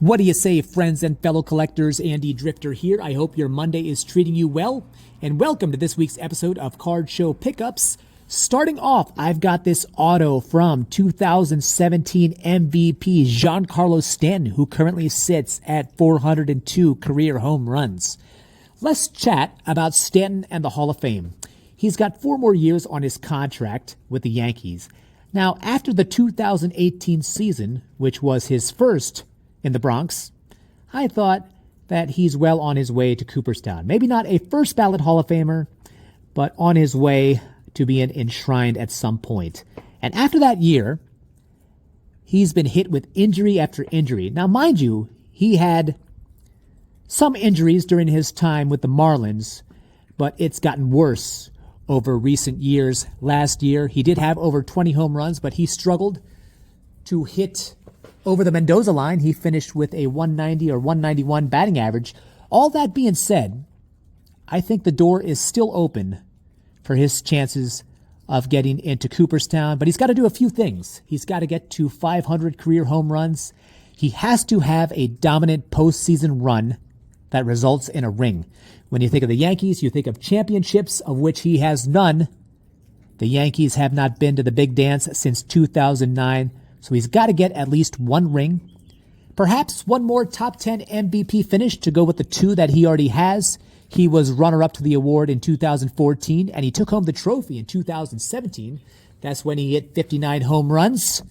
What do you say, friends and fellow collectors? Andy Drifter here. I hope your Monday is treating you well, and welcome to this week's episode of Card Show Pickups. Starting off, I've got this auto from 2017 MVP Giancarlo Stanton, who currently sits at 402 career home runs. Let's chat about Stanton and the Hall of Fame. He's got 4 more years on his contract with the Yankees. Now, after the 2018 season, which was his first in the Bronx, I thought that he's well on his way to Cooperstown. Maybe not a first ballot Hall of Famer, but on his way to being enshrined at some point. And after that year, he's been hit with injury after injury. Now, mind you, he had some injuries during his time with the Marlins, but it's gotten worse over recent years. Last year, he did have over 20 home runs, but he struggled to hit over the Mendoza line. He finished with a 190 or 191 batting average. All that being said, I think the door is still open for his chances of getting into Cooperstown, but he's got to do a few things. He's got to get to 500 career home runs. He has to have a dominant postseason run that results in a ring. When you think of the Yankees, you think of championships, of which he has none. The Yankees have not been to the big dance since 2009. So he's got to get at least 1 ring, perhaps 1 more top 10 MVP finish to go with the 2 that he already has. He was runner-up to the award in 2014, and he took home the trophy in 2017. That's when he hit 59 home runs.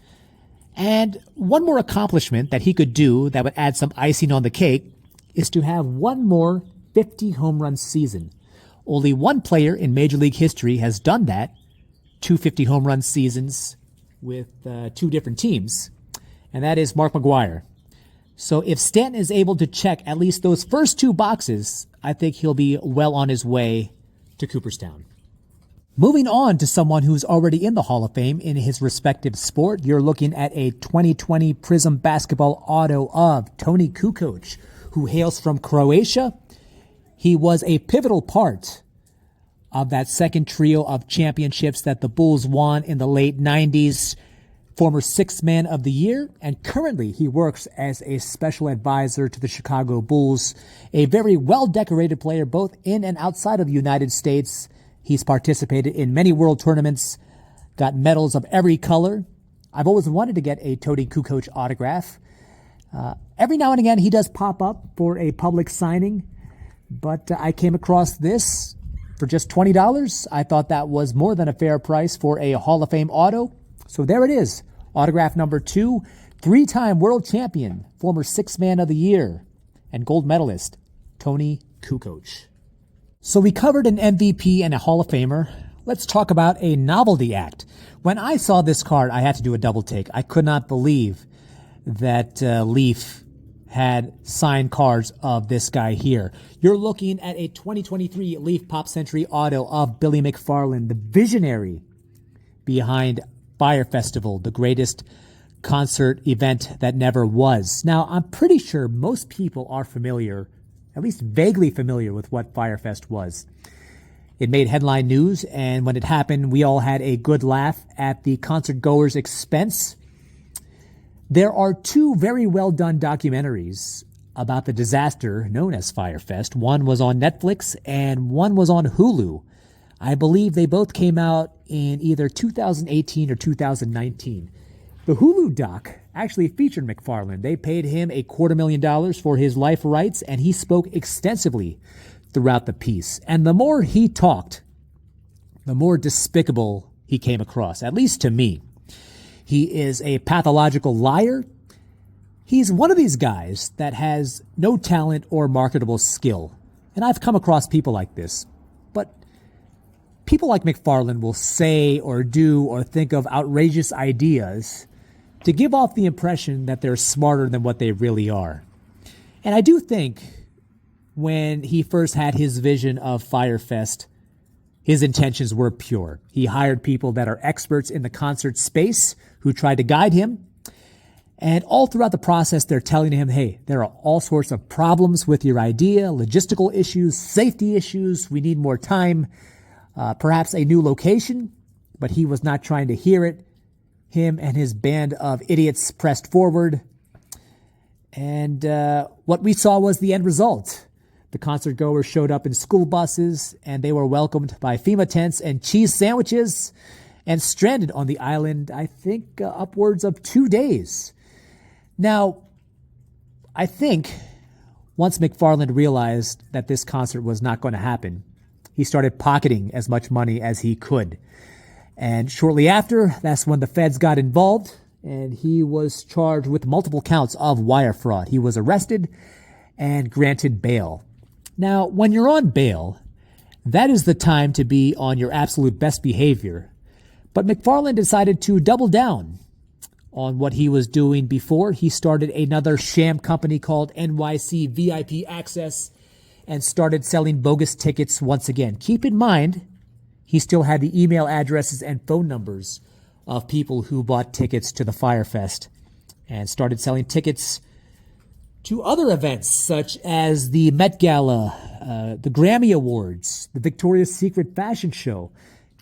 And 1 more accomplishment that he could do that would add some icing on the cake is to have 1 more 50 home run season. Only 1 player in Major League history has done that, 2 50 home run seasons with 2 different teams, and that is Mark McGwire. So if Stanton is able to check at least those first 2 boxes, I think he'll be well on his way to Cooperstown. Moving on to someone who's already in the Hall of Fame in his respective sport, you're looking at a 2020 Prism Basketball auto of Toni Kukoc, who hails from Croatia. He was a pivotal part of that second trio of championships that the Bulls won in the late 90s, former 6th Man of the Year, and currently he works as a special advisor to the Chicago Bulls, a very well-decorated player both in and outside of the United States. He's participated in many world tournaments, got medals of every color. I've always wanted to get a Toni Kukoc autograph. Every now and again he does pop up for a public signing, but I came across this for just $20. I thought that was more than a fair price for a Hall of Fame auto. So there it is. Autograph number 2, 3-time world champion, former 6th Man of the Year, and gold medalist, Toni Kukoc. So we covered an MVP and a Hall of Famer. Let's talk about a novelty act. When I saw this card, I had to do a double take. I could not believe that Leaf had signed cards of this guy here. You're looking at a 2023 Leaf Pop Century auto of Billy McFarland, the visionary behind Fire Festival, the greatest concert event that never was. Now, I'm pretty sure most people are familiar, at least vaguely familiar with what Fire Fest was. It made headline news, and when it happened, we all had a good laugh at the concert goers' expense. There are 2 very well-done documentaries about the disaster known as Fire Fest. One was on Netflix and one was on Hulu. I believe they both came out in either 2018 or 2019. The Hulu doc actually featured McFarland. They paid him $250,000 for his life rights, and he spoke extensively throughout the piece. And the more he talked, the more despicable he came across, at least to me. He is a pathological liar. He's one of these guys that has no talent or marketable skill. And I've come across people like this. But people like McFarland will say or do or think of outrageous ideas to give off the impression that they're smarter than what they really are. And I do think when he first had his vision of Fire Fest, his intentions were pure. He hired people that are experts in the concert space who tried to guide him. And all throughout the process, they're telling him, hey, there are all sorts of problems with your idea, logistical issues, safety issues. We need more time, perhaps a new location. But he was not trying to hear it. Him and his band of idiots pressed forward. And what we saw was the end result. The concert goers showed up in school buses, and they were welcomed by FEMA tents and cheese sandwiches and stranded on the island, I think, upwards of 2 days. Now, I think once McFarland realized that this concert was not going to happen, he started pocketing as much money as he could. And shortly after, that's when the feds got involved, and he was charged with multiple counts of wire fraud. He was arrested and granted bail. Now, when you're on bail, that is the time to be on your absolute best behavior. But McFarland decided to double down on what he was doing before. He started another sham company called NYC VIP Access and started selling bogus tickets once again. Keep in mind, he still had the email addresses and phone numbers of people who bought tickets to the Fyre Fest and started selling tickets to other events such as the Met Gala, the Grammy Awards, the Victoria's Secret Fashion Show.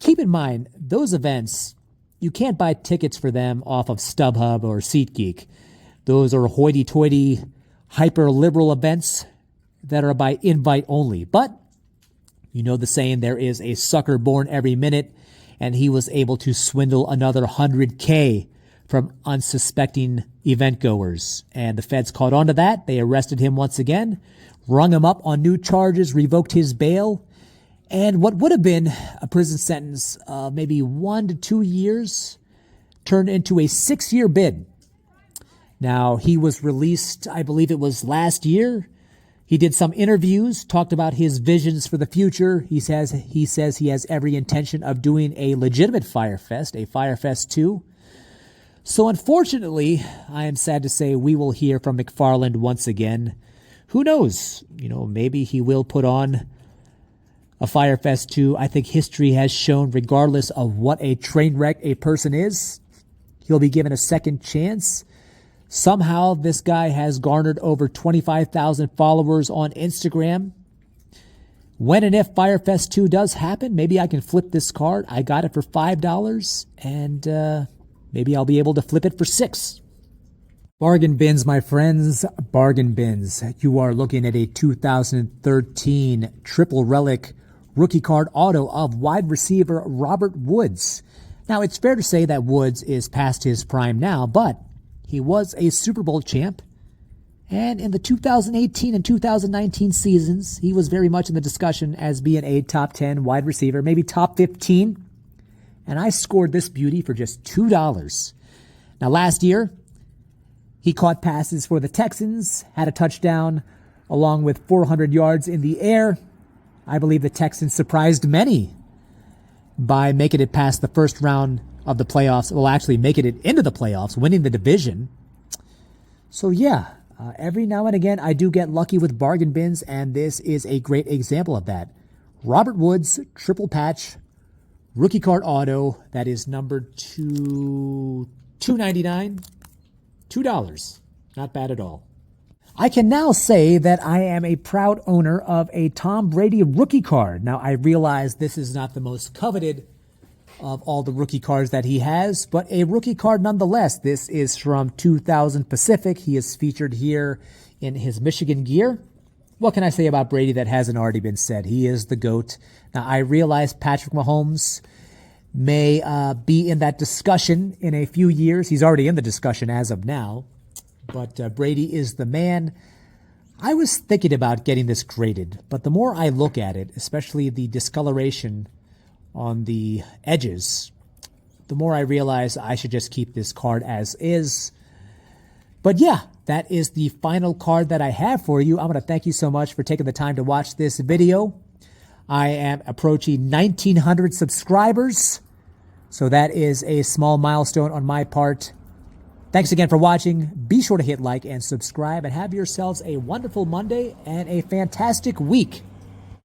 Keep in mind, those events, you can't buy tickets for them off of StubHub or SeatGeek. Those are hoity-toity, hyper-liberal events that are by invite only. But you know the saying, there is a sucker born every minute, and he was able to swindle another $100K from unsuspecting event goers. And the feds caught on to that. They arrested him once again, rung him up on new charges, revoked his bail, and what would have been a prison sentence of maybe 1 to 2 years turned into a 6-year bid. Now, he was released, I believe it was last year. He did some interviews, talked about his visions for the future. He says he has every intention of doing a legitimate Fyre Fest, a Fyre Fest 2. So unfortunately, I am sad to say we will hear from McFarland once again. Who knows? Maybe he will put on a Fyre Fest 2. I think history has shown, regardless of what a train wreck a person is, he'll be given a second chance. Somehow, this guy has garnered over 25,000 followers on Instagram. When and if Fyre Fest 2 does happen, maybe I can flip this card. I got it for $5, and maybe I'll be able to flip it for $6. Bargain bins, my friends, bargain bins. You are looking at a 2013 triple relic rookie card auto of wide receiver Robert Woods. Now, it's fair to say that Woods is past his prime now, but he was a Super Bowl champ. And in the 2018 and 2019 seasons, he was very much in the discussion as being a top 10 wide receiver, maybe top 15. And I scored this beauty for just $2. Now, last year, he caught passes for the Texans, had a touchdown, along with 400 yards in the air. I believe the Texans surprised many by making it past the first round of the playoffs. Well, actually making it into the playoffs, winning the division. So yeah, every now and again I do get lucky with bargain bins, and this is a great example of that. Robert Woods, triple patch, rookie card auto, that is numbered to $2.99. $2. Not bad at all. I can now say that I am a proud owner of a Tom Brady rookie card. Now, I realize this is not the most coveted of all the rookie cards that he has, but a rookie card nonetheless. This is from 2000 Pacific. He is featured here in his Michigan gear. What can I say about Brady that hasn't already been said? He is the GOAT. Now, I realize Patrick Mahomes may be in that discussion in a few years. He's already in the discussion as of now. But Brady is the man. I was thinking about getting this graded, but the more I look at it, especially the discoloration on the edges, the more I realize I should just keep this card as is. But yeah, that is the final card that I have for you. I'm going to thank you so much for taking the time to watch this video. I am approaching 1,900 subscribers, so that is a small milestone on my part. Thanks again for watching. Be sure to hit like and subscribe, and have yourselves a wonderful Monday and a fantastic week.